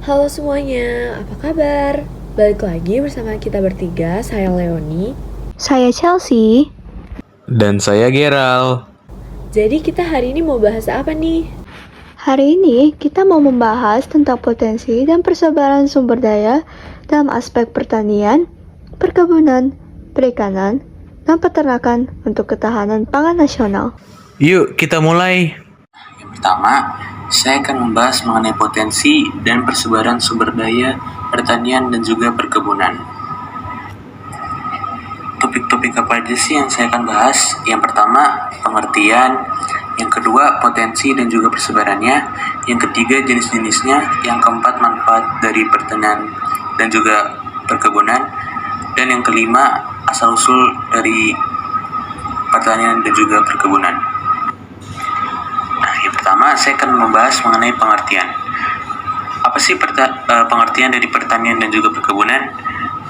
Halo semuanya, apa kabar? Balik lagi bersama kita bertiga, saya Leoni. Saya Chelsea. Dan saya Geral. Jadi kita hari ini mau bahas apa nih? Hari ini kita mau membahas tentang potensi dan persebaran sumber daya dalam aspek pertanian, perkebunan, perikanan, dan peternakan untuk ketahanan pangan nasional. Yuk kita mulai. Yang pertama, saya akan membahas mengenai potensi dan persebaran sumber daya pertanian dan juga perkebunan. Topik-topik apa aja sih yang saya akan bahas? Yang pertama, pengertian. Yang kedua, potensi dan juga persebarannya. Yang ketiga, jenis-jenisnya. Yang keempat, manfaat dari pertanian dan juga perkebunan. Dan yang kelima, asal-usul dari pertanian dan juga perkebunan. Nah, yang pertama, saya akan membahas mengenai pengertian. Apa sih pengertian dari pertanian dan juga perkebunan?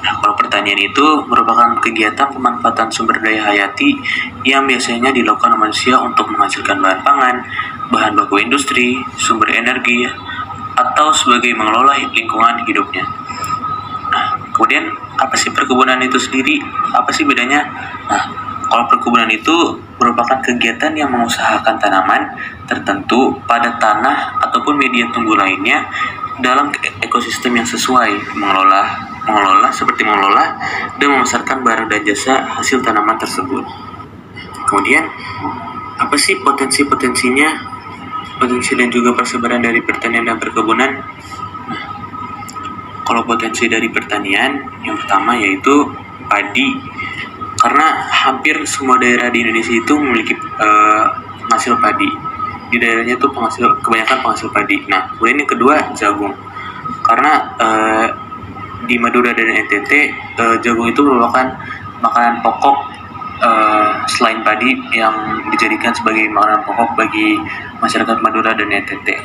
Nah, kalau pertanian itu merupakan kegiatan pemanfaatan sumber daya hayati yang biasanya dilakukan manusia untuk menghasilkan bahan pangan, bahan baku industri, sumber energi, atau sebagai mengelola lingkungan hidupnya. Nah, kemudian apa sih perkebunan itu sendiri? Apa sih bedanya? Nah, kalau perkebunan itu merupakan kegiatan yang mengusahakan tanaman tertentu pada tanah ataupun media tumbuh lainnya dalam ekosistem yang sesuai, mengelola dan memasarkan barang dan jasa hasil tanaman tersebut. Kemudian, apa sih potensi-potensinya? Potensi dan juga persebaran dari pertanian dan perkebunan. Nah, kalau potensi dari pertanian, yang pertama yaitu padi. Karena hampir semua daerah di Indonesia itu memiliki penghasil padi. Di daerahnya itu kebanyakan penghasil padi. Nah, kemudian yang kedua jagung. Karena di Madura dan NTT, jagung itu merupakan makanan pokok selain padi yang dijadikan sebagai makanan pokok bagi masyarakat Madura dan NTT.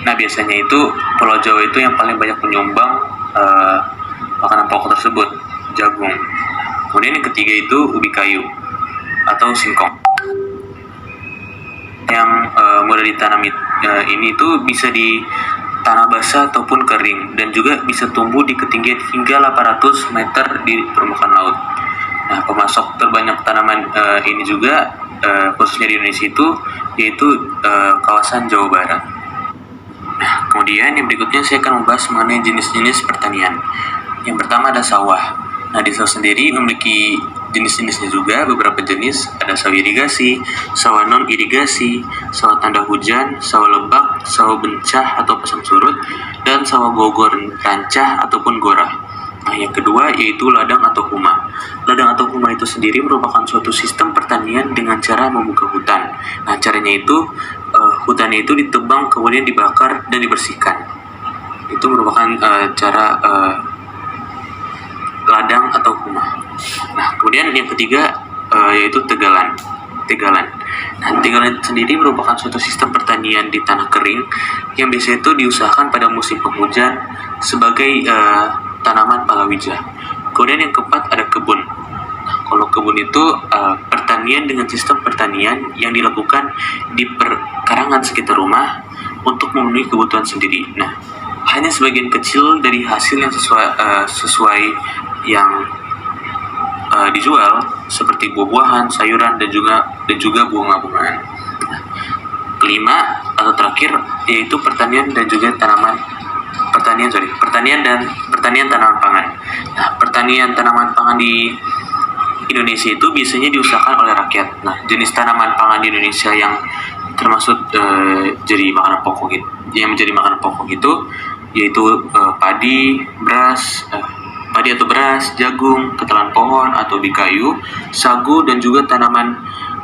Nah, biasanya itu Pulau Jawa itu yang paling banyak menyumbang makanan pokok tersebut, jagung. Kemudian yang ketiga itu ubi kayu atau singkong. Yang mudah ditanam ini tuh bisa di tanah basah ataupun kering dan juga bisa tumbuh di ketinggian hingga 800 meter di permukaan laut. Nah, pemasok terbanyak tanaman ini juga khususnya di Indonesia itu yaitu kawasan Jawa Barat. Nah, kemudian yang berikutnya saya akan membahas mengenai jenis-jenis pertanian. Yang pertama ada sawah. Nah, di sawah sendiri memiliki jenis-jenisnya juga, beberapa jenis. Ada sawah irigasi, sawah non-irigasi, sawah tanda hujan, sawah lebak, sawah bencah atau pasang surut, dan sawah gogor rancah ataupun gorah. Nah, yang kedua yaitu ladang atau huma. Ladang atau huma itu sendiri merupakan suatu sistem pertanian dengan cara membuka hutan. Nah, caranya itu hutannya itu ditebang kemudian dibakar dan dibersihkan. Itu merupakan cara ladang atau huma. Nah, kemudian yang ketiga yaitu tegalan. Nah, tegalan sendiri merupakan suatu sistem pertanian di tanah kering yang biasanya itu diusahakan pada musim penghujan sebagai tanaman palawija. Kemudian yang keempat ada kebun. Nah, kalau kebun itu pertanian dengan sistem pertanian yang dilakukan di perkarangan sekitar rumah untuk memenuhi kebutuhan sendiri. Nah, hanya sebagian kecil dari hasil yang sesuai yang dijual seperti buah-buahan, sayuran dan juga bunga-bungaan. Kelima atau terakhir yaitu pertanian tanaman pangan. Nah, pertanian tanaman pangan di Indonesia itu biasanya diusahakan oleh rakyat. Nah, jenis tanaman pangan di Indonesia yang termasuk jadi makanan pokok itu yaitu padi atau beras, jagung, ketelan pohon atau ubi kayu, sagu dan juga tanaman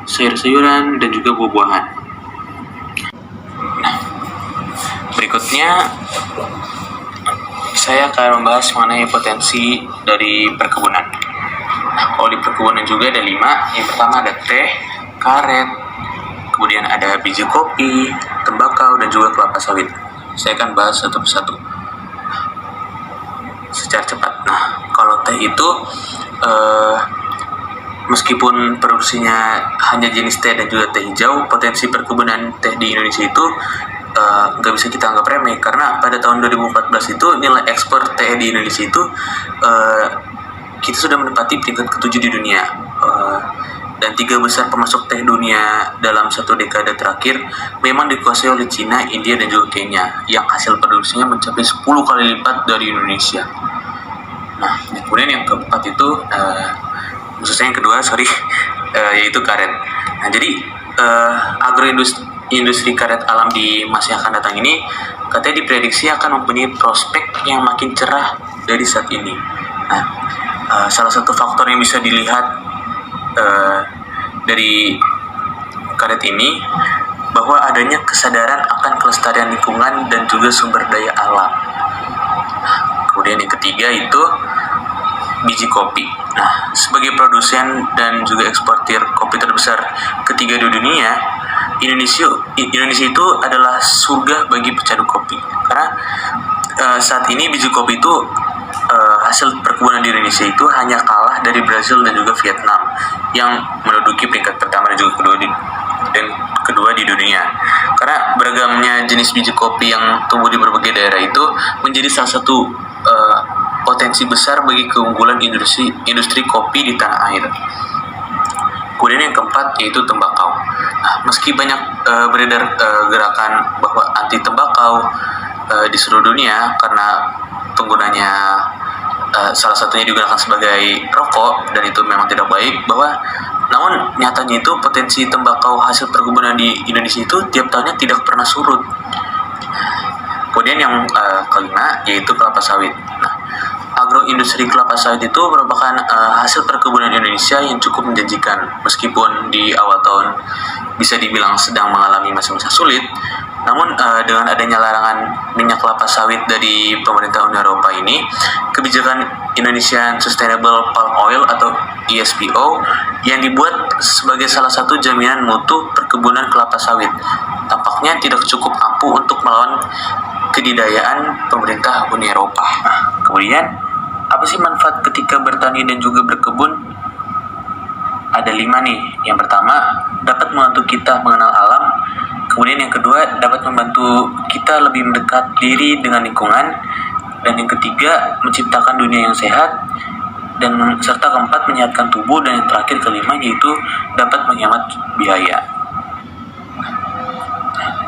sayur-sayuran dan juga buah-buahan. Nah, berikutnya saya akan membahas mengenai potensi dari perkebunan. Nah, kalau di perkebunan juga ada 5. Yang pertama ada teh, karet, kemudian ada biji kopi, tembakau dan juga kelapa sawit. Saya akan bahas satu persatu secara cepat. Nah, kalau teh itu meskipun produksinya hanya jenis teh dan juga teh hijau, potensi perkebunan teh di Indonesia itu nggak bisa kita anggap remeh, karena pada tahun 2014 itu nilai ekspor teh di Indonesia itu kita sudah menempati peringkat ke-7 di dunia. Dan 3 besar pemasok teh dunia dalam 1 dekade terakhir memang dikuasai oleh Cina, India, dan juga Kenya, yang hasil produksinya mencapai 10 kali lipat dari Indonesia. Nah, kemudian yang keempat itu, khususnya yang kedua, yaitu karet. Nah, jadi agroindustri karet alam di masa yang akan datang ini katanya diprediksi akan mempunyai prospek yang makin cerah dari saat ini. Nah, salah satu faktor yang bisa dilihat dari karet ini bahwa adanya kesadaran akan kelestarian lingkungan dan juga sumber daya alam. Kemudian yang ketiga itu biji kopi. Nah, sebagai produsen dan juga eksportir kopi terbesar ketiga di dunia, Indonesia itu adalah surga bagi pecandu kopi. Karena saat ini biji kopi itu hasil perkebunan di Indonesia itu hanya kalah dari Brazil dan juga Vietnam yang menduduki peringkat pertama dan juga kedua di dunia. Karena beragamnya jenis biji kopi yang tumbuh di berbagai daerah itu menjadi salah satu potensi besar bagi keunggulan industri kopi di tanah air. Kemudian yang keempat yaitu tembakau. Nah, meski banyak beredar gerakan bahwa anti tembakau di seluruh dunia karena penggunanya salah satunya digunakan sebagai rokok dan itu memang tidak baik, namun nyatanya itu potensi tembakau hasil perkebunan di Indonesia itu tiap tahunnya tidak pernah surut. Kemudian yang kelima yaitu kelapa sawit. Nah, agroindustri kelapa sawit itu merupakan hasil perkebunan Indonesia yang cukup menjanjikan, meskipun di awal tahun bisa dibilang sedang mengalami masa-masa sulit. Namun dengan adanya larangan minyak kelapa sawit dari pemerintah Uni Eropa ini, kebijakan Indonesian Sustainable Palm Oil atau ISPO yang dibuat sebagai salah satu jaminan mutu perkebunan kelapa sawit tampaknya tidak cukup ampuh untuk melawan kedidayaan pemerintah Uni Eropa. Nah, kemudian apa sih manfaat ketika bertani dan juga berkebun? Ada 5 nih. Yang pertama, dapat membantu kita mengenal alam. Kemudian yang kedua, dapat membantu kita lebih mendekat diri dengan lingkungan. Dan yang ketiga, menciptakan dunia yang sehat. Dan serta keempat, menyehatkan tubuh. Dan yang terakhir, kelima, yaitu dapat menghemat biaya.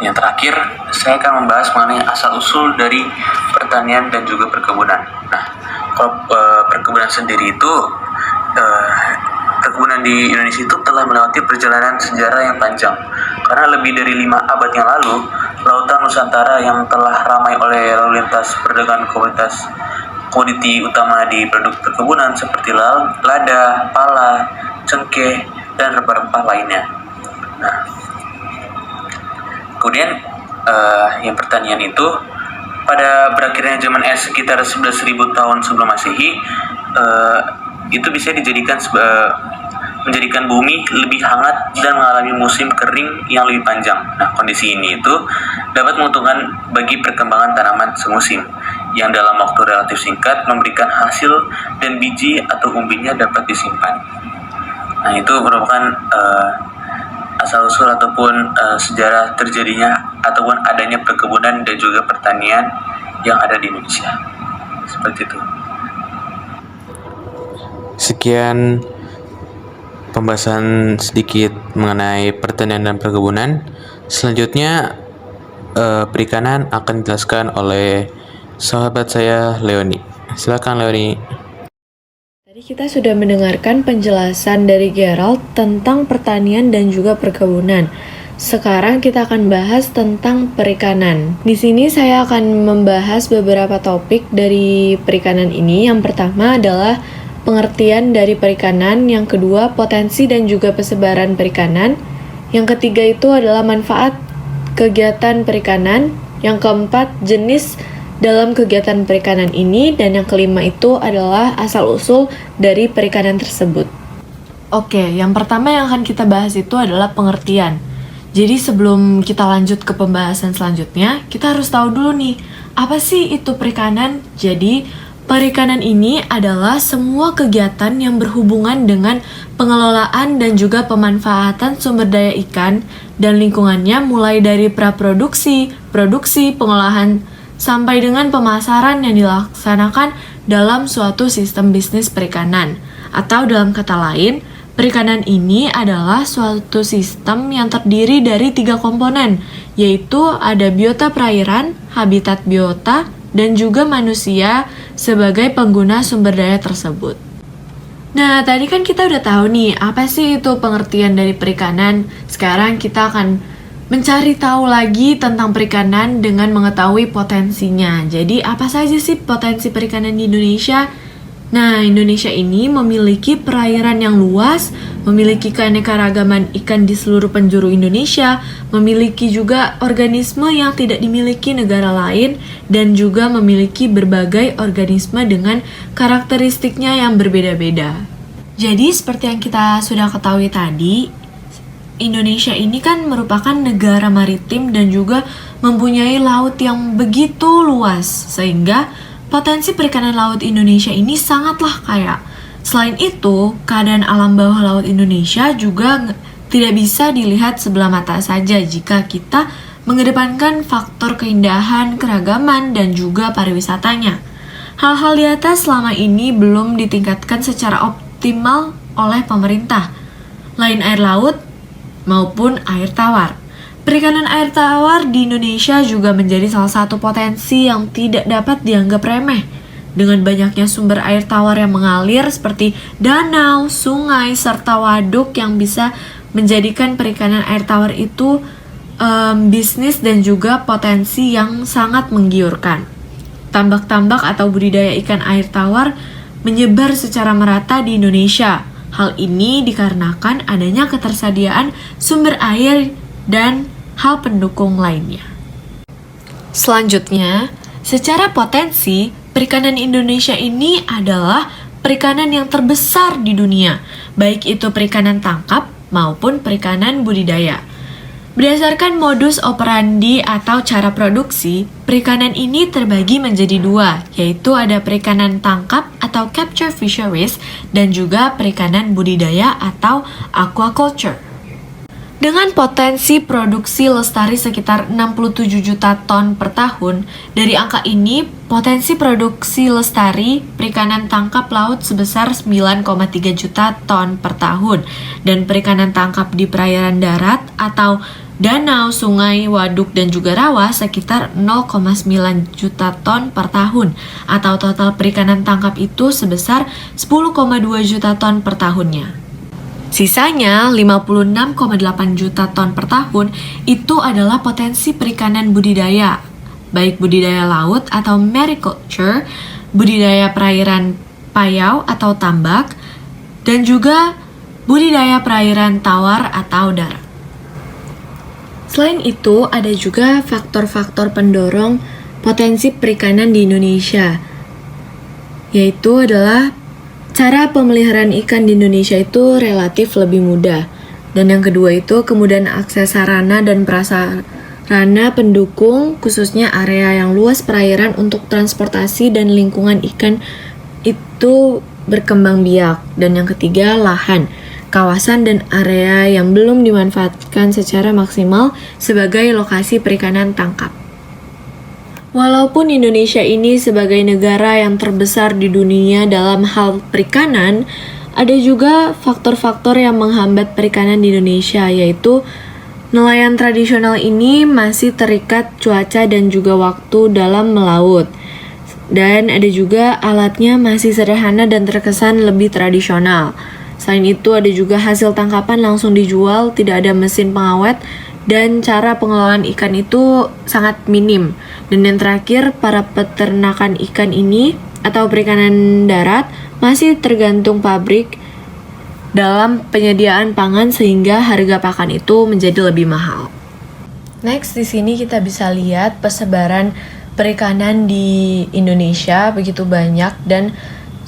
Yang terakhir, saya akan membahas mengenai asal-usul dari pertanian dan juga perkebunan. Nah, kalau perkebunan sendiri itu, perkebunan di Indonesia itu telah melewati perjalanan sejarah yang panjang. Karena lebih dari 5 abad yang lalu, lautan Nusantara yang telah ramai oleh lalu lintas perdagangan komoditi utama di produk perkebunan seperti lada, pala, cengkeh, dan rempah-rempah lainnya. Nah, kemudian yang pertanian itu pada berakhirnya zaman es sekitar 11.000 tahun sebelum Masehi, itu bisa menjadikan bumi lebih hangat dan mengalami musim kering yang lebih panjang. Nah, kondisi ini itu dapat menguntungkan bagi perkembangan tanaman semusim yang dalam waktu relatif singkat memberikan hasil dan biji atau umbinya dapat disimpan. Nah, itu merupakan asal-usul ataupun sejarah terjadinya ataupun adanya perkebunan dan juga pertanian yang ada di Indonesia. Seperti itu. Sekian pembahasan sedikit mengenai pertanian dan perkebunan. Selanjutnya perikanan akan dijelaskan oleh sahabat saya Leoni. Silakan Leoni. Tadi kita sudah mendengarkan penjelasan dari Gerald tentang pertanian dan juga perkebunan. Sekarang kita akan bahas tentang perikanan. Di sini saya akan membahas beberapa topik dari perikanan ini. Yang pertama adalah pengertian dari perikanan, yang kedua potensi dan juga persebaran perikanan, yang ketiga itu adalah manfaat kegiatan perikanan, yang keempat jenis dalam kegiatan perikanan ini, dan yang kelima itu adalah asal-usul dari perikanan tersebut. Oke, yang pertama yang akan kita bahas itu adalah pengertian. Jadi sebelum kita lanjut ke pembahasan selanjutnya, kita harus tahu dulu nih, apa sih itu perikanan? Jadi Perikanan ini adalah semua kegiatan yang berhubungan dengan pengelolaan dan juga pemanfaatan sumber daya ikan dan lingkungannya mulai dari praproduksi, produksi, pengolahan, sampai dengan pemasaran yang dilaksanakan dalam suatu sistem bisnis perikanan. Atau dalam kata lain, perikanan ini adalah suatu sistem yang terdiri dari 3 komponen, yaitu ada biota perairan, habitat biota, dan juga manusia sebagai pengguna sumber daya tersebut. Nah, tadi kan kita udah tahu nih, apa sih itu pengertian dari perikanan. Sekarang kita akan mencari tahu lagi tentang perikanan dengan mengetahui potensinya. Jadi, apa saja sih potensi perikanan di Indonesia? Nah, Indonesia ini memiliki perairan yang luas, memiliki keanekaragaman ikan di seluruh penjuru Indonesia, memiliki juga organisme yang tidak dimiliki negara lain, dan juga memiliki berbagai organisme dengan karakteristiknya yang berbeda-beda. Jadi, seperti yang kita sudah ketahui tadi, Indonesia ini kan merupakan negara maritim dan juga mempunyai laut yang begitu luas, sehingga potensi perikanan laut Indonesia ini sangatlah kaya. Selain itu, keadaan alam bawah laut Indonesia juga tidak bisa dilihat sebelah mata saja jika kita mengedepankan faktor keindahan, keragaman, dan juga pariwisatanya. Hal-hal di atas selama ini belum ditingkatkan secara optimal oleh pemerintah, lain air laut maupun air tawar. Perikanan air tawar di Indonesia juga menjadi salah satu potensi yang tidak dapat dianggap remeh. Dengan banyaknya sumber air tawar yang mengalir seperti danau, sungai, serta waduk yang bisa menjadikan perikanan air tawar itu bisnis dan juga potensi yang sangat menggiurkan. Tambak-tambak atau budidaya ikan air tawar menyebar secara merata di Indonesia. Hal ini dikarenakan adanya ketersediaan sumber air dan hal pendukung lainnya. Selanjutnya, secara potensi, perikanan Indonesia ini adalah perikanan yang terbesar di dunia, baik itu perikanan tangkap maupun perikanan budidaya. Berdasarkan modus operandi atau cara produksi, perikanan ini terbagi menjadi 2, yaitu ada perikanan tangkap atau capture fisheries dan juga perikanan budidaya atau aquaculture. Dengan potensi produksi lestari sekitar 67 juta ton per tahun, dari angka ini potensi produksi lestari perikanan tangkap laut sebesar 9,3 juta ton per tahun dan perikanan tangkap di perairan darat atau danau, sungai, waduk, dan juga rawa sekitar 0,9 juta ton per tahun atau total perikanan tangkap itu sebesar 10,2 juta ton per tahunnya. Sisanya 56,8 juta ton per tahun itu adalah potensi perikanan budidaya, baik budidaya laut atau mariculture, budidaya perairan payau atau tambak, dan juga budidaya perairan tawar atau darat. Selain itu, ada juga faktor-faktor pendorong potensi perikanan di Indonesia, yaitu adalah cara pemeliharaan ikan di Indonesia itu relatif lebih mudah. Dan yang kedua itu kemudahan akses sarana dan prasarana pendukung, khususnya area yang luas perairan untuk transportasi dan lingkungan ikan itu berkembang biak. Dan yang ketiga, lahan, kawasan dan area yang belum dimanfaatkan secara maksimal sebagai lokasi perikanan tangkap. Walaupun Indonesia ini sebagai negara yang terbesar di dunia dalam hal perikanan, ada juga faktor-faktor yang menghambat perikanan di Indonesia, yaitu nelayan tradisional ini masih terikat cuaca dan juga waktu dalam melaut. Dan ada juga alatnya masih sederhana dan terkesan lebih tradisional. Selain itu ada juga hasil tangkapan langsung dijual, tidak ada mesin pengawet, dan cara pengelolaan ikan itu sangat minim. Dan yang terakhir, para peternakan ikan ini atau perikanan darat masih tergantung pabrik dalam penyediaan pangan sehingga harga pakan itu menjadi lebih mahal. Next, di sini kita bisa lihat persebaran perikanan di Indonesia begitu banyak, dan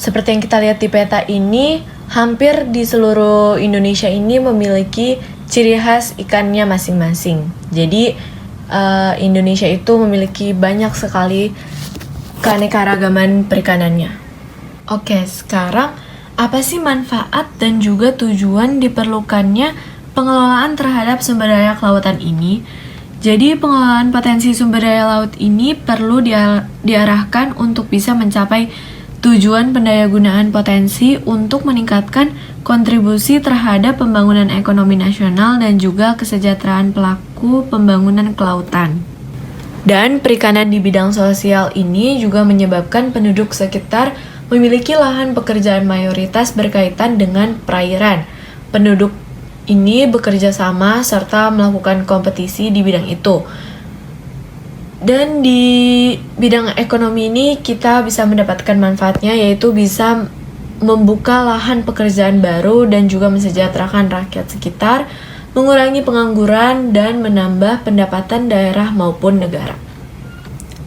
seperti yang kita lihat di peta ini, hampir di seluruh Indonesia ini memiliki ciri khas ikannya masing-masing. Jadi Indonesia itu memiliki banyak sekali keanekaragaman perikanannya. Oke, sekarang apa sih manfaat dan juga tujuan diperlukannya pengelolaan terhadap sumber daya kelautan ini? Jadi pengelolaan potensi sumber daya laut ini perlu diarahkan untuk bisa mencapai tujuan pendayagunaan potensi untuk meningkatkan kontribusi terhadap pembangunan ekonomi nasional dan juga kesejahteraan pelaku pembangunan kelautan. Dan perikanan di bidang sosial ini juga menyebabkan penduduk sekitar memiliki lahan pekerjaan mayoritas berkaitan dengan perairan. Penduduk ini bekerja sama serta melakukan kompetisi di bidang itu. Dan di bidang ekonomi ini kita bisa mendapatkan manfaatnya, yaitu bisa membuka lahan pekerjaan baru dan juga mensejahterakan rakyat sekitar, mengurangi pengangguran, dan menambah pendapatan daerah maupun negara.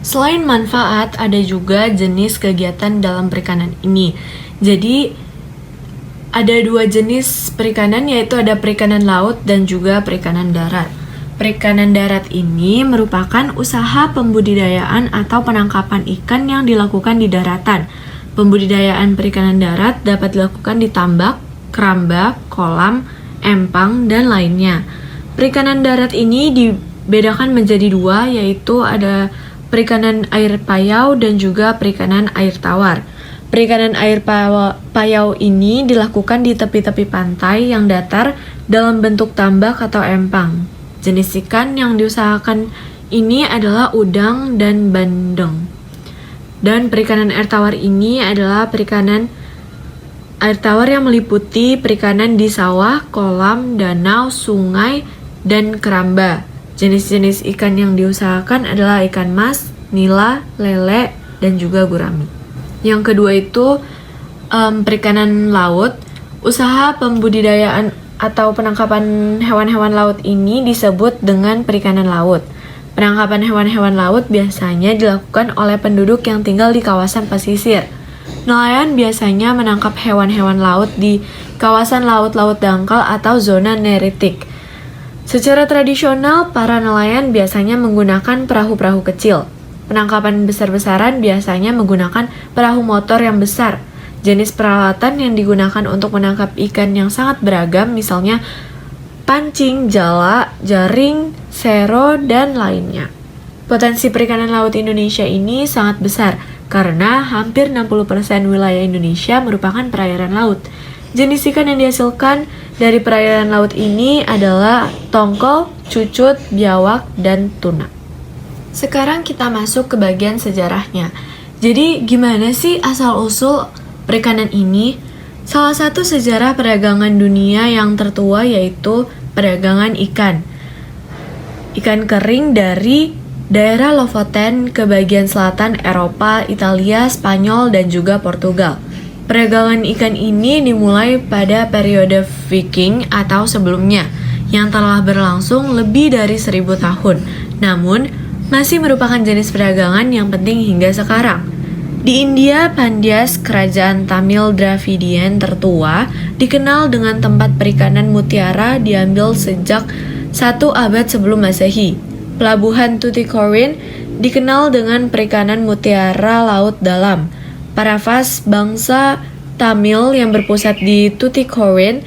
Selain manfaat, ada juga jenis kegiatan dalam perikanan ini. Jadi, ada dua jenis perikanan, yaitu ada perikanan laut dan juga perikanan darat. Perikanan darat ini merupakan usaha pembudidayaan atau penangkapan ikan yang dilakukan di daratan. Pembudidayaan perikanan darat dapat dilakukan di tambak, keramba, kolam, empang, dan lainnya. Perikanan darat ini dibedakan menjadi dua, yaitu ada perikanan air payau dan juga perikanan air tawar. Perikanan air payau ini dilakukan di tepi-tepi pantai yang datar dalam bentuk tambak atau empang. Jenis ikan yang diusahakan ini adalah udang dan bandeng. Dan perikanan air tawar ini adalah perikanan air tawar yang meliputi perikanan di sawah, kolam, danau, sungai, dan keramba. Jenis-jenis ikan yang diusahakan adalah ikan mas, nila, lele, dan juga gurami. Yang kedua itu perikanan laut. Usaha pembudidayaan atau penangkapan hewan-hewan laut ini disebut dengan perikanan laut. Penangkapan hewan-hewan laut biasanya dilakukan oleh penduduk yang tinggal di kawasan pesisir. Nelayan biasanya menangkap hewan-hewan laut di kawasan laut-laut dangkal atau zona neritik. Secara tradisional, para nelayan biasanya menggunakan perahu-perahu kecil. Penangkapan besar-besaran biasanya menggunakan perahu motor yang besar. Jenis peralatan yang digunakan untuk menangkap ikan yang sangat beragam, misalnya pancing, jala, jaring, sero, dan lainnya. Potensi perikanan laut Indonesia ini sangat besar karena hampir 60% wilayah Indonesia merupakan perairan laut. Jenis ikan yang dihasilkan dari perairan laut ini adalah tongkol, cucut, biawak, dan tuna. Sekarang kita masuk ke bagian sejarahnya. Jadi gimana sih asal-usul perikanan ini? Salah satu sejarah perdagangan dunia yang tertua yaitu perdagangan ikan. Ikan kering dari daerah Lofoten ke bagian selatan Eropa, Italia, Spanyol, dan juga Portugal. Perdagangan ikan ini dimulai pada periode Viking atau sebelumnya, yang telah berlangsung lebih dari 1000 tahun. Namun, masih merupakan jenis perdagangan yang penting hingga sekarang. Di India, Pandyas, kerajaan Tamil Dravidian tertua, dikenal dengan tempat perikanan mutiara diambil sejak 1 abad sebelum Masehi. Pelabuhan Tuticorin dikenal dengan perikanan mutiara laut dalam. Paravas, bangsa Tamil yang berpusat di Tuticorin,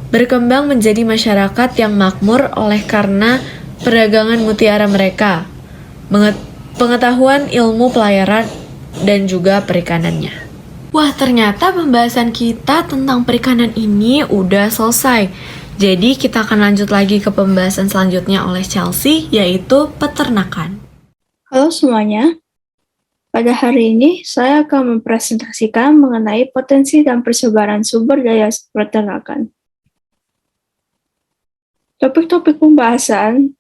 berkembang menjadi masyarakat yang makmur oleh karena perdagangan mutiara mereka, pengetahuan ilmu pelayaran, dan juga perikanannya. Wah, ternyata pembahasan kita tentang perikanan ini udah selesai. Jadi kita akan lanjut lagi ke pembahasan selanjutnya oleh Chelsea, yaitu peternakan. Halo semuanya, pada hari ini saya akan mempresentasikan mengenai potensi dan persebaran sumber daya peternakan. Topik-topik pembahasan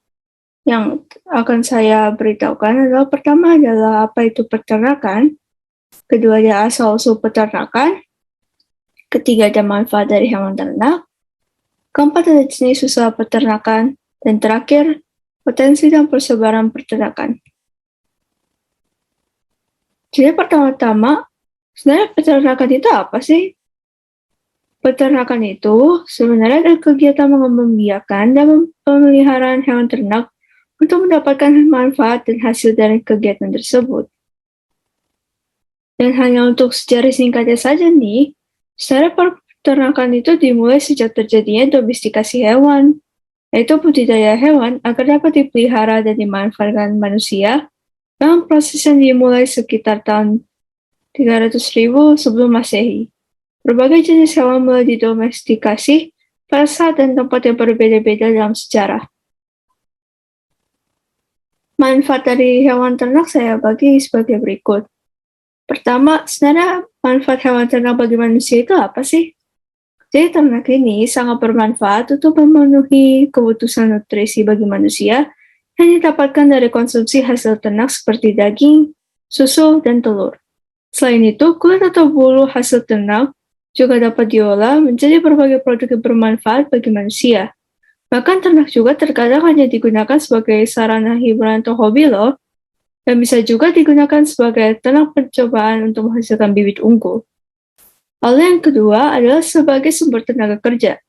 yang akan saya beritahukan adalah pertama adalah apa itu peternakan, kedua adalah asal-usul peternakan, ketiga ada manfaat dari hewan ternak, keempat ada jenis usaha peternakan, dan terakhir potensi dan persebaran peternakan. Jadi pertama-tama, sebenarnya peternakan itu apa sih? Peternakan itu sebenarnya adalah kegiatan mengembang biakan dan pemeliharaan hewan ternak untuk mendapatkan manfaat dan hasil dari kegiatan tersebut. Dan hanya untuk sejarah singkatnya saja nih, secara peternakan itu dimulai sejak terjadinya domestikasi hewan, yaitu budidaya hewan agar dapat dipelihara dan dimanfaatkan manusia dalam proses yang dimulai sekitar tahun 300.000 sebelum Masehi. Berbagai jenis hewan mulai didomestikasi pada saat dan tempat yang berbeda-beda dalam sejarah. Manfaat dari hewan ternak saya bagi sebagai berikut. Pertama, sebenarnya manfaat hewan ternak bagi manusia itu apa sih? Jadi ternak ini sangat bermanfaat untuk memenuhi kebutuhan nutrisi bagi manusia yang didapatkan dari konsumsi hasil ternak seperti daging, susu, dan telur. Selain itu, kulit atau bulu hasil ternak juga dapat diolah menjadi berbagai produk yang bermanfaat bagi manusia. Bahkan ternak juga terkadang hanya digunakan sebagai sarana hiburan atau hobi loh, dan bisa juga digunakan sebagai ternak percobaan untuk menghasilkan bibit unggul. Lalu yang kedua adalah sebagai sumber tenaga kerja.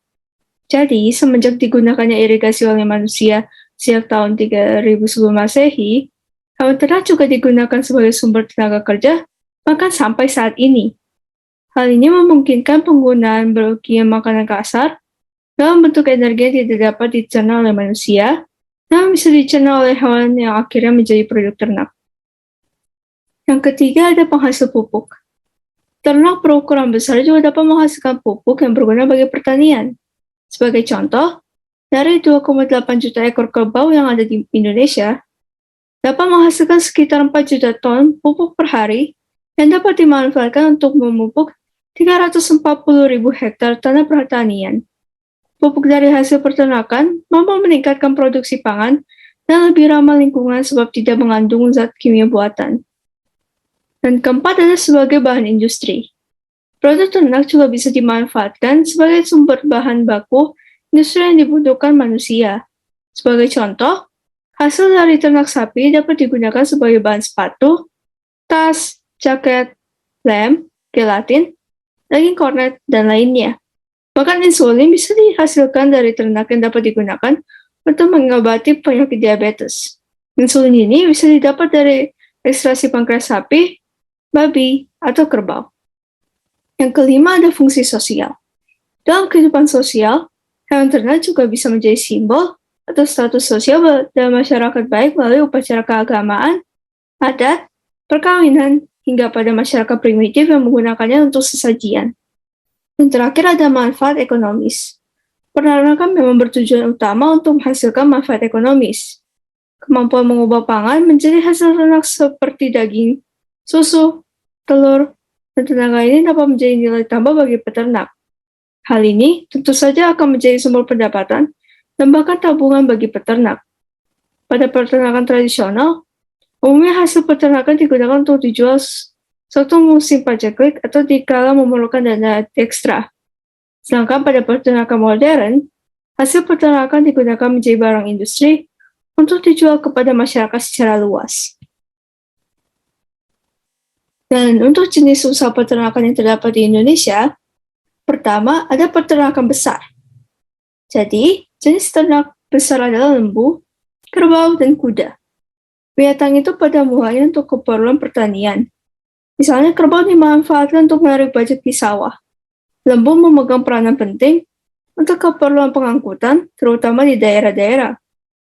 Jadi, semenjak digunakannya irigasi oleh manusia sejak tahun 3000 sebelum Masehi, hewan ternak juga digunakan sebagai sumber tenaga kerja bahkan sampai saat ini. Hal ini memungkinkan penggunaan bagian makanan kasar dalam bentuk energi yang tidak dapat dicerna oleh manusia, dan bisa dicerna oleh hewan yang akhirnya menjadi produk ternak. Yang ketiga ada penghasil pupuk. Ternak berukuran besar juga dapat menghasilkan pupuk yang berguna bagi pertanian. Sebagai contoh, dari 2,8 juta ekor kerbau yang ada di Indonesia, dapat menghasilkan sekitar 4 juta ton pupuk per hari yang dapat dimanfaatkan untuk memupuk 340.000 hektar tanah pertanian. Pupuk dari hasil peternakan mampu meningkatkan produksi pangan dan lebih ramah lingkungan sebab tidak mengandung zat kimia buatan. Dan keempat adalah sebagai bahan industri. Produk ternak juga bisa dimanfaatkan sebagai sumber bahan baku industri yang dibutuhkan manusia. Sebagai contoh, hasil dari ternak sapi dapat digunakan sebagai bahan sepatu, tas, jaket, lem, gelatin, daging kornet, dan lainnya. Bahkan insulin bisa dihasilkan dari ternak yang dapat digunakan untuk mengobati penyakit diabetes. Insulin ini bisa didapat dari ekstraksi pankreas sapi, babi, atau kerbau. Yang kelima ada fungsi sosial. Dalam kehidupan sosial, hewan ternak juga bisa menjadi simbol atau status sosial dalam masyarakat baik melalui upacara keagamaan, adat, perkawinan, hingga pada masyarakat primitif yang menggunakannya untuk sesajian. Dan terakhir ada manfaat ekonomis. Peternakan memang bertujuan utama untuk menghasilkan manfaat ekonomis. Kemampuan mengubah pangan menjadi hasil ternak seperti daging, susu, telur, dan tenaga ini dapat menjadi nilai tambah bagi peternak. Hal ini tentu saja akan menjadi sumber pendapatan dan bahkan tabungan bagi peternak. Pada peternakan tradisional, umumnya hasil peternakan digunakan untuk dijual sewaktu musim paceklik atau dikala memerlukan dana ekstra. Sedangkan pada peternakan modern, hasil peternakan digunakan menjadi barang industri untuk dijual kepada masyarakat secara luas. Dan untuk jenis usaha peternakan yang terdapat di Indonesia, pertama ada peternakan besar. Jadi, jenis ternak besar adalah lembu, kerbau, dan kuda. Binatang itu pada mulanya untuk keperluan pertanian. Misalnya kerbau dimanfaatkan untuk menarik bajak di sawah. Lembu memegang peranan penting untuk keperluan pengangkutan, terutama di daerah-daerah.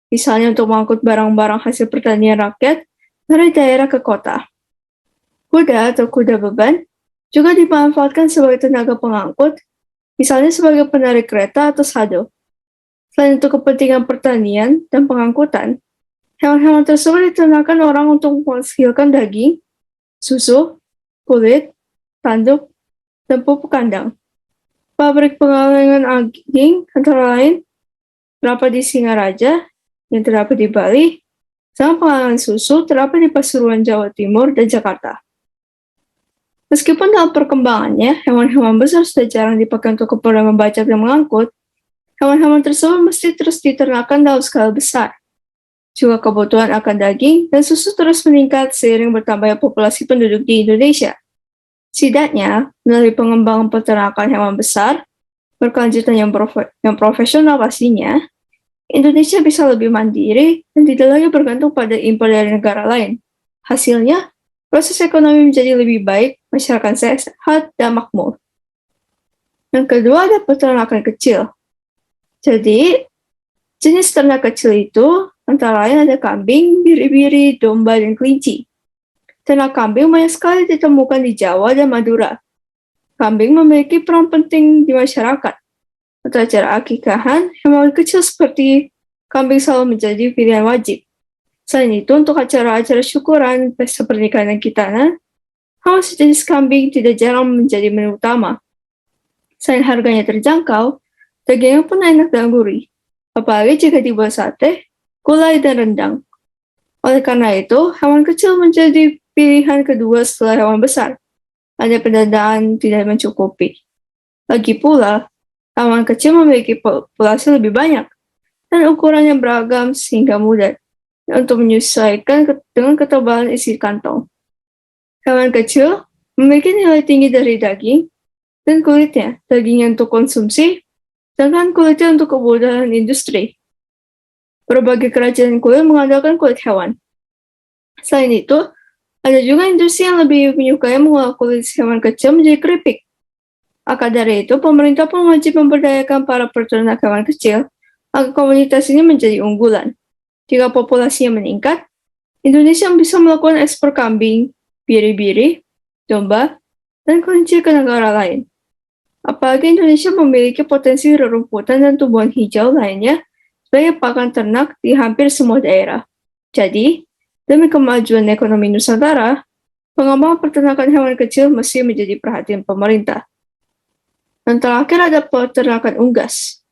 Misalnya untuk mengangkut barang-barang hasil pertanian rakyat dari daerah ke kota. Kuda atau kuda beban juga dimanfaatkan sebagai tenaga pengangkut, misalnya sebagai penarik kereta atau sado. Selain untuk kepentingan pertanian dan pengangkutan, hewan-hewan tersebut diternakan orang untuk menghasilkan daging, susu, kulit, tanduk, dan pupuk kandang. Pabrik pengalengan daging antara lain terdapat di Singaraja yang terdapat di Bali, sama pengalengan susu terdapat di Pasuruan, Jawa Timur, dan Jakarta. Meskipun dalam perkembangannya, hewan-hewan besar sudah jarang dipakai untuk keperluan membajak dan mengangkut, hewan-hewan tersebut mesti terus diternakkan dalam skala besar. Juga kebutuhan akan daging dan susu terus meningkat seiring bertambahnya populasi penduduk di Indonesia. Setidaknya, melalui pengembangan peternakan hewan besar, berkelanjutan yang profesional pastinya, Indonesia bisa lebih mandiri dan tidak lagi bergantung pada impor dari negara lain. Hasilnya, proses ekonomi menjadi lebih baik masyarakat sehat dan makmur. Yang kedua ada peternakan kecil. Jadi, jenis ternak kecil itu antara lain ada kambing, biri-biri, domba, dan kelinci. Ternak kambing banyak sekali ditemukan di Jawa dan Madura. Kambing memiliki peran penting di masyarakat. Untuk acara akikahan, hewan kecil seperti kambing selalu menjadi pilihan wajib. Selain itu, untuk acara-acara syukuran, pesta pernikahan dan khitanan, hewan sejenis kambing tidak jarang menjadi menu utama. Selain harganya terjangkau, dagingnya pun enak dan gurih, apalagi jika dibuat sate, gulai, dan rendang. Oleh karena itu, hewan kecil menjadi pilihan kedua setelah hewan besar. Ada pendanaan tidak mencukupi. Lagi pula, hewan kecil memiliki populasi lebih banyak dan ukurannya beragam sehingga mudah untuk menyesuaikan dengan ketebalan isi kantong. Hewan kecil memiliki nilai tinggi dari daging dan kulitnya. Dagingnya untuk konsumsi, sedangkan kulitnya untuk kebutuhan industri. Berbagai kerajaan kulit mengandalkan kulit hewan. Selain itu, ada juga industri yang lebih menyukai mengolah kulit hewan kecil menjadi keripik. Maka dari itu, pemerintah pun wajib memberdayakan para peternak hewan kecil agar komunitas ini menjadi unggulan. Jika populasinya meningkat, Indonesia bisa melakukan ekspor kambing, biri-biri, domba, dan kelinci ke negara lain. Apalagi Indonesia memiliki potensi rerumputan dan tumbuhan hijau lainnya sebagai pakan ternak di hampir semua daerah. Jadi, demi kemajuan ekonomi Nusantara, pengembangan peternakan hewan kecil mesti menjadi perhatian pemerintah. Dan terakhir ada peternakan unggas.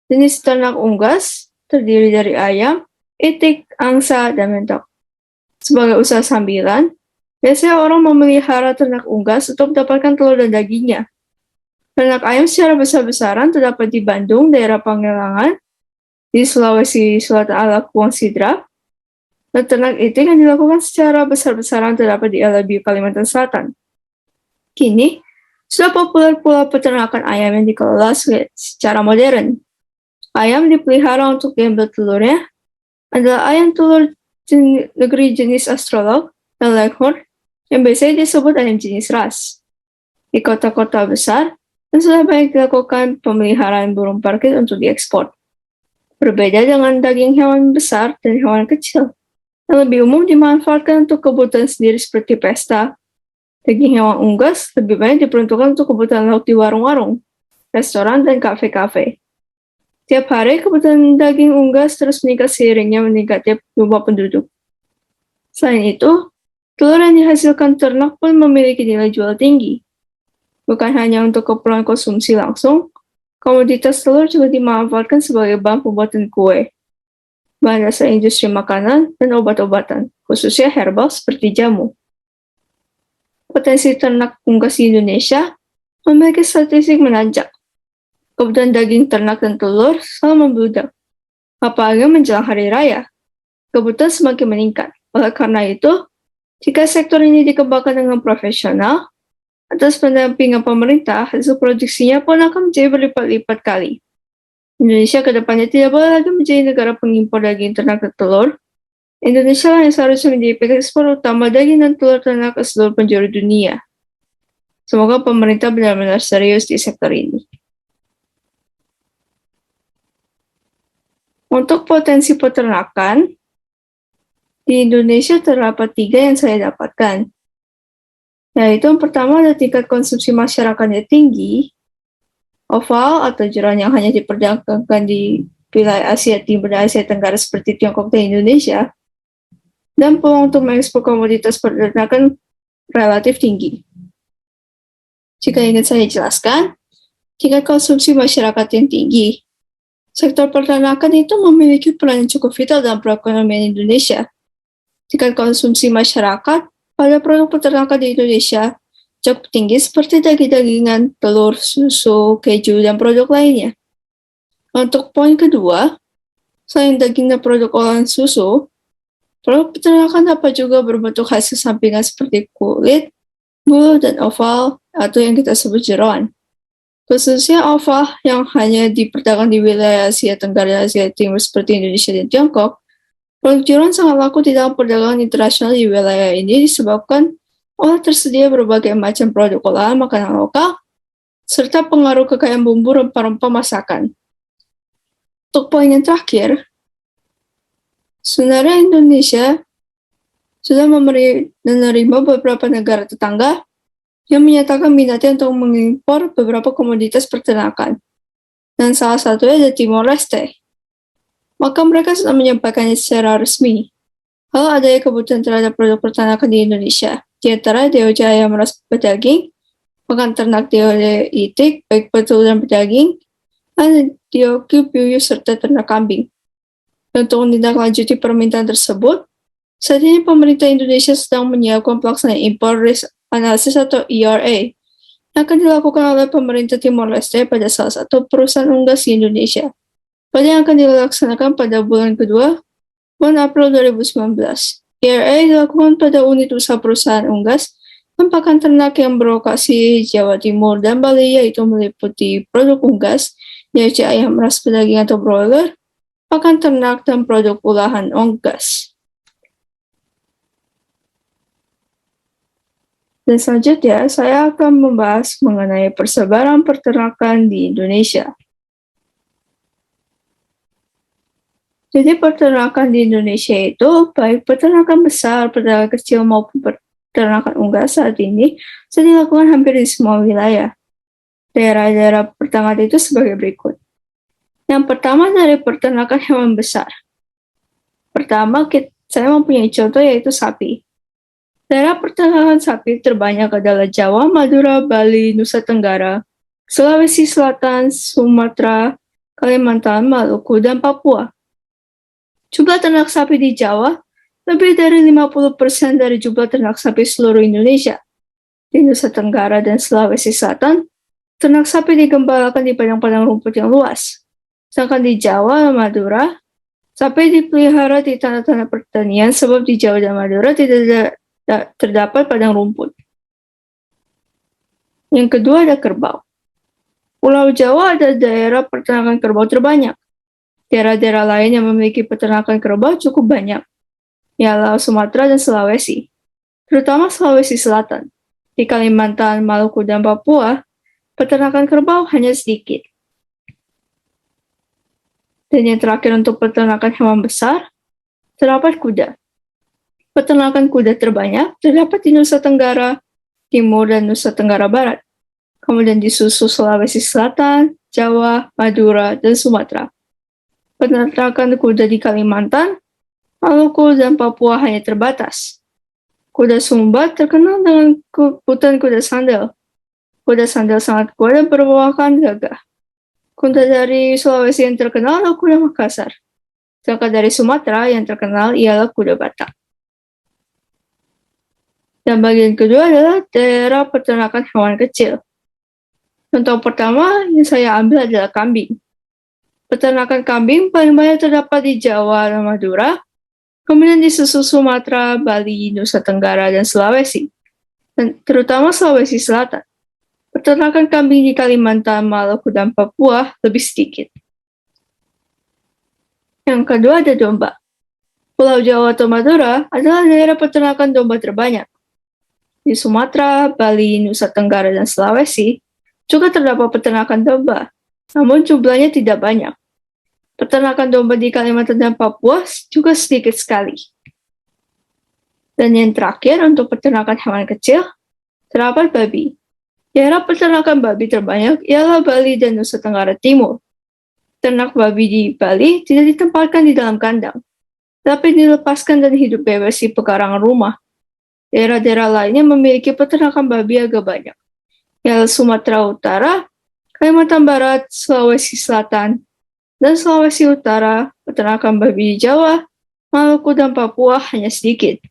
Jenis ternak unggas terdiri dari ayam, itik, angsa, dan mentok. Sebagai usaha sambilan, biasanya orang memelihara ternak unggas untuk mendapatkan telur dan dagingnya. Ternak ayam secara besar-besaran terdapat di Bandung, daerah Pangelangan, di Sulawesi Selatan ala Kuang Sidrap, dan ternak itik yang dilakukan secara besar-besaran terdapat di Alabi, Kalimantan Selatan. Kini, sudah populer pula peternakan ayam yang dikelola secara modern. Ayam dipelihara untuk diambil telurnya adalah ayam telur negeri jenis Australorp dan Leghorn yang biasanya disebut ayam jenis ras. Di kota-kota besar, dan sudah banyak dilakukan pemeliharaan burung parkir untuk diekspor. Berbeda dengan daging hewan besar dan hewan kecil, yang lebih umum dimanfaatkan untuk kebutuhan sendiri seperti pesta. Daging hewan unggas lebih banyak diperuntukkan untuk kebutuhan lauk di warung-warung, restoran, dan kafe-kafe. Tiap hari, kebutuhan daging unggas terus meningkat seiringnya meningkatnya jumlah penduduk. Selain itu, telur yang dihasilkan ternak pun memiliki nilai jual tinggi. Bukan hanya untuk keperluan konsumsi langsung, komoditas telur juga dimanfaatkan sebagai bahan pembuatan kue, bahan dasar industri makanan, dan obat-obatan, khususnya herbal seperti jamu. Potensi ternak unggas di Indonesia memiliki statistik menanjak. Kebutuhan daging ternak dan telur selalu membludak. Apalagi menjelang hari raya, kebutuhan semakin meningkat. Oleh karena itu, jika sektor ini dikembangkan dengan profesional, atas pendampingan pemerintah, hasil produksinya pun akan menjadi berlipat-lipat kali. Indonesia ke depannya tidak boleh lagi menjadi negara pengimpor daging ternak dan telur. Indonesia lah yang seharusnya menjadi pengekspor utama daging dan telur ternak ke seluruh penjuru dunia. Semoga pemerintah benar-benar serius di sektor ini. Untuk potensi peternakan, di Indonesia terdapat 3 yang saya dapatkan. Yaitu yang pertama ada tingkat konsumsi masyarakatnya tinggi, oval atau jeroan yang hanya diperdagangkan di wilayah Asia Timur dan Asia Tenggara seperti Tiongkok dan Indonesia, dan peluang untuk mengekspor komoditas peternakan relatif tinggi. Jika ingin saya jelaskan, tingkat konsumsi masyarakat yang tinggi, sektor peternakan itu memiliki peran yang cukup vital dalam perekonomian Indonesia. Tingkat konsumsi masyarakat pada produk peternakan di Indonesia cukup tinggi seperti daging-dagingan, telur, susu, keju, dan produk lainnya. Untuk poin kedua, selain daging dan produk olahan susu, produk peternakan dapat juga berbentuk hasil sampingan seperti kulit, bulu, dan oval atau yang kita sebut jeroan. Khususnya oval yang hanya diperdagangkan di wilayah Asia Tenggara dan Asia Timur seperti Indonesia dan Tiongkok, produk jeroan sangat laku di dalam perdagangan internasional di wilayah ini disebabkan tersedia berbagai macam produk olahan makanan lokal, serta pengaruh kekayaan bumbu rempah-rempah masakan. Untuk poin yang terakhir, sebenarnya Indonesia sudah menerima beberapa negara tetangga yang menyatakan minatnya untuk mengimpor beberapa komoditas peternakan, dan salah satunya adalah Timor Leste. Maka mereka sudah menyampaikannya secara resmi. Kalau adanya kebutuhan terhadap produk peternakan di Indonesia, di antara DOJ ayam ras pedaging, pakan ternak DOJ itik, baik betul dan pedaging, dan DOQ puyuh serta ternak kambing. Untuk menindaklanjuti permintaan tersebut, saat ini pemerintah Indonesia sedang menyiapkan pelaksanaan impor risk analysis atau ERA yang akan dilakukan oleh pemerintah Timor Leste pada salah satu perusahaan unggas di Indonesia, pada yang akan dilaksanakan pada bulan kedua, bulan April 2019. ERA dilakukan pada unit usaha perusahaan unggas dan pakan ternak yang berlokasi di Jawa Timur dan Bali, yaitu meliputi produk unggas, yaitu ayam ras pedaging atau broiler, pakan ternak, dan produk olahan unggas. Dan selanjutnya, saya akan membahas mengenai persebaran peternakan di Indonesia. Jadi peternakan di Indonesia itu, baik peternakan besar, peternakan kecil, maupun peternakan unggas saat ini, sudah dilakukan hampir di semua wilayah. Daerah-daerah peternakan itu sebagai berikut. Yang pertama dari peternakan hewan besar. Pertama, saya mempunyai contoh yaitu sapi. Daerah peternakan sapi terbanyak adalah Jawa, Madura, Bali, Nusa Tenggara, Sulawesi Selatan, Sumatera, Kalimantan, Maluku, dan Papua. Jumlah ternak sapi di Jawa lebih dari 50% dari jumlah ternak sapi seluruh Indonesia. Di Nusa Tenggara dan Sulawesi Selatan, ternak sapi digembalakan di padang-padang rumput yang luas. Sedangkan di Jawa dan Madura, sapi dipelihara di tanah-tanah pertanian sebab di Jawa dan Madura tidak terdapat padang rumput. Yang kedua ada kerbau. Pulau Jawa ada daerah peternakan kerbau terbanyak. Daerah-daerah lain yang memiliki peternakan kerbau cukup banyak, ialah Sumatera dan Sulawesi, terutama Sulawesi Selatan. Di Kalimantan, Maluku, dan Papua, peternakan kerbau hanya sedikit. Dan yang terakhir untuk peternakan hewan besar, terdapat kuda. Peternakan kuda terbanyak terdapat di Nusa Tenggara Timur dan Nusa Tenggara Barat, kemudian disusul Sulawesi Selatan, Jawa, Madura, dan Sumatera. Peternakan kuda di Kalimantan, Maluku, dan Papua hanya terbatas. Kuda Sumba terkenal dengan hutan kuda sandal. Kuda sandal sangat kuat dan berwawakan gagah. Kuda dari Sulawesi yang terkenal adalah kuda Makassar. Sedangkan dari Sumatera yang terkenal ialah kuda Batak. Dan bagian kedua adalah daerah peternakan hewan kecil. Contoh pertama yang saya ambil adalah kambing. Peternakan kambing paling banyak terdapat di Jawa dan Madura, kemudian disusul Sumatera, Bali, Nusa Tenggara, dan Sulawesi, dan terutama Sulawesi Selatan. Peternakan kambing di Kalimantan, Maluku, dan Papua lebih sedikit. Yang kedua ada domba. Pulau Jawa atau Madura adalah daerah peternakan domba terbanyak. Di Sumatera, Bali, Nusa Tenggara, dan Sulawesi juga terdapat peternakan domba, namun jumlahnya tidak banyak. Peternakan domba di Kalimantan dan Papua juga sedikit sekali. Dan yang terakhir untuk peternakan hewan kecil, terdapat babi. Daerah peternakan babi terbanyak ialah Bali dan Nusa Tenggara Timur. Ternak babi di Bali tidak ditempatkan di dalam kandang, tapi dilepaskan dan hidup bebas di pekarangan rumah. Daerah-daerah lainnya memiliki peternakan babi agak banyak, yaitu Sumatera Utara, Kalimantan Barat, Sulawesi Selatan, dan Sulawesi Utara. Peternakan babi di Jawa, Maluku, dan Papua hanya sedikit.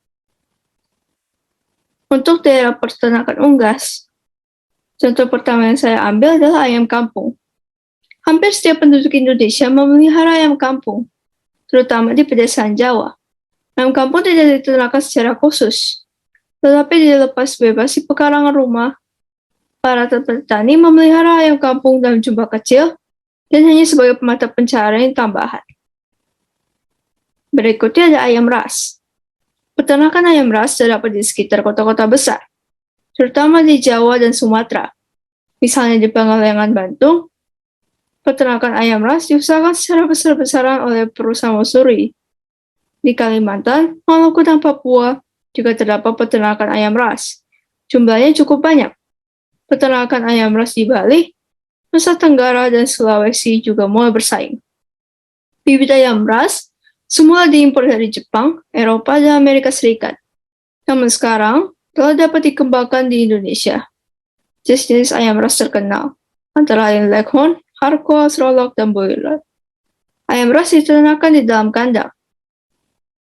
Untuk daerah peternakan unggas, contoh pertama yang saya ambil adalah ayam kampung. Hampir setiap penduduk Indonesia memelihara ayam kampung, terutama di pedesaan Jawa. Ayam kampung tidak diternakan secara khusus, tetapi dilepas bebas di pekarangan rumah. Para petani memelihara ayam kampung dalam jumlah kecil dan hanya sebagai mata pencaharian tambahan. Berikutnya ada ayam ras. Peternakan ayam ras terdapat di sekitar kota-kota besar. terutama di Jawa dan Sumatera. Misalnya di Pangalengan Bantung, peternakan ayam ras diusahakan secara besar-besaran oleh perusahaan Mosuri. Di Kalimantan, Maluku, dan Papua juga terdapat peternakan ayam ras. Jumlahnya cukup banyak. Peternakan ayam ras di Bali, Nusa Tenggara, dan Sulawesi juga mulai bersaing. Bibit ayam ras semula diimpor dari Jepang, Eropa, dan Amerika Serikat. Namun sekarang telah dapat dikembangkan di Indonesia. Jenis-jenis ayam ras terkenal, antara lain Leghorn, Harco, Srolok, dan Boiler. Ayam ras diternakan di dalam kandang.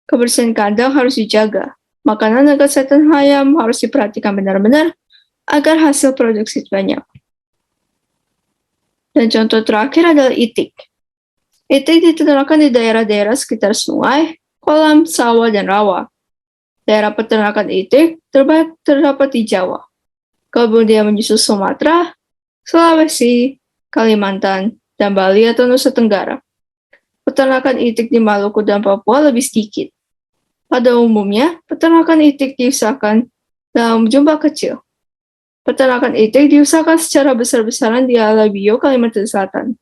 Kebersihan kandang harus dijaga. Makanan dan kesehatan ayam harus diperhatikan benar-benar agar hasil produksi banyak. Dan contoh terakhir adalah itik. Itik diternakan di daerah-daerah sekitar sungai, kolam, sawah, dan rawa. Daerah peternakan itik terbaik terdapat di Jawa. Kemudian menyusul Sumatera, Sulawesi, Kalimantan, dan Bali atau Nusa Tenggara. Peternakan itik di Maluku dan Papua lebih sedikit. Pada umumnya, peternakan itik diusahakan dalam jumlah kecil. Peternakan itik diusahakan secara besar-besaran di Alabio, Kalimantan Selatan.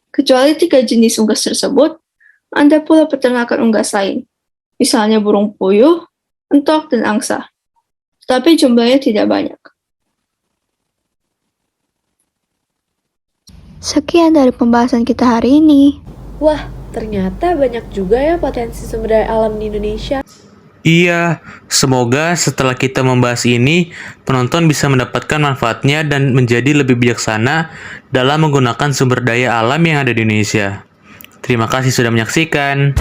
Kecuali 3 jenis unggas tersebut, ada pula peternakan unggas lain, misalnya burung puyuh, entok, dan angsa. Tapi jumlahnya tidak banyak. Sekian dari pembahasan kita hari ini. Wah, ternyata banyak juga ya potensi sumber daya alam di Indonesia. Iya, semoga setelah kita membahas ini, penonton bisa mendapatkan manfaatnya dan menjadi lebih bijaksana dalam menggunakan sumber daya alam yang ada di Indonesia. Terima kasih sudah menyaksikan.